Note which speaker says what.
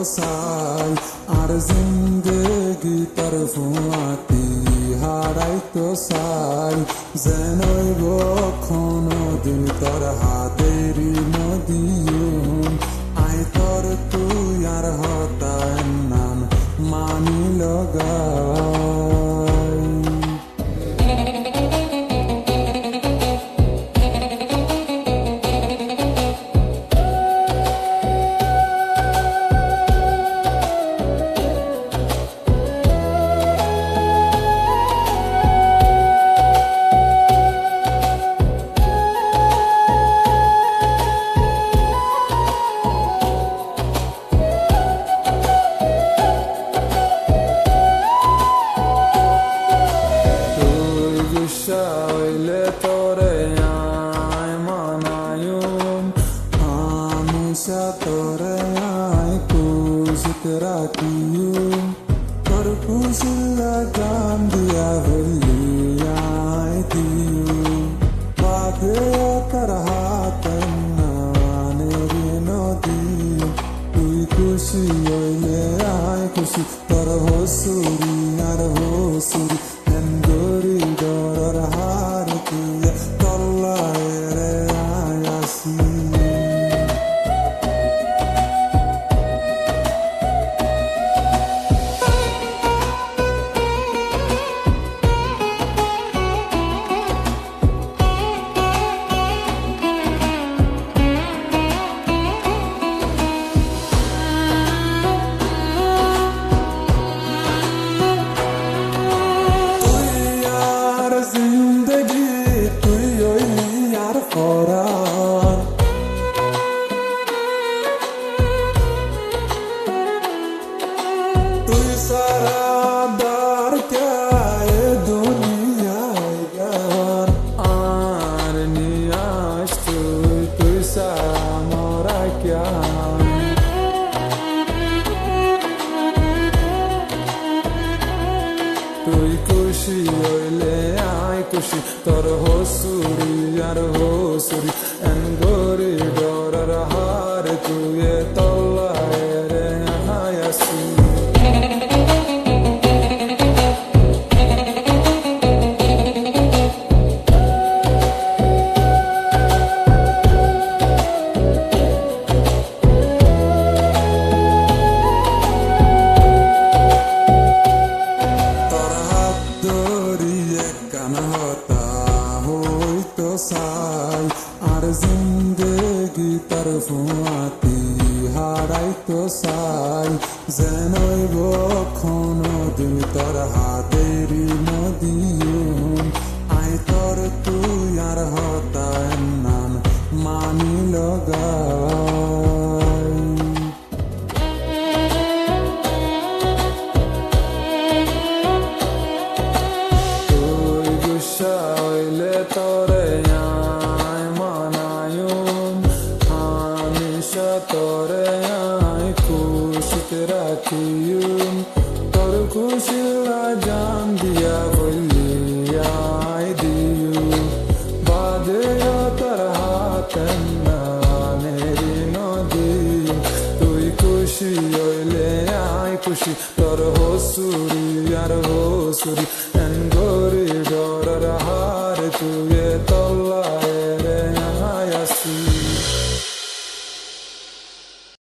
Speaker 1: চাই আর জিন্দেগি তোর ফুয়াতি হারাইতো চাই যেনই কোনো দিন তোর হাতেরি নদীম আই তোর তুই আর হতায় নাম মানি লগাই হইলে তোরে আয় মানায়ুম হামেশা তোরে আয় খুশিত রাখিয়ুম তোর খুশিলা গান দিয়া হইলি আয় দিয়ুম বাঘে তোর হাত নানের নদী তুই খুশি হইলে আয় খুশি তোর হসুরি আর হসুরি গরি ডর হার তুই তল্লায় রে আয়াসি তুই সারা দার কে দুনিয়ায় গান আর নিয়াস তুই সারা মরা ক্যা তুই খুশি হইলে আয় খুশি তোর হসুরি আর হসুরি এন গরি ডরার হার তুই তল্লায় রে হায়াসি চাই আর জিন্দেগি তোর ফুয়াতি হারাইতো চাই যেনই কোনো দিন তোর হাতেরি নদীম আই তোর তুই আর হতায় নাম মানি লগাই তুই গুসা হইলে তোরে তোরে আয় খুশিতে রাখিয়ুম তোর খুশিলা জান দিয়া বললি আয় দিয়ুম বাদে তোর হাত নানেরি নদী তুই খুশি হইলে আয় খুশি তোর হসুরি আর হসুরি এন গরি ডরার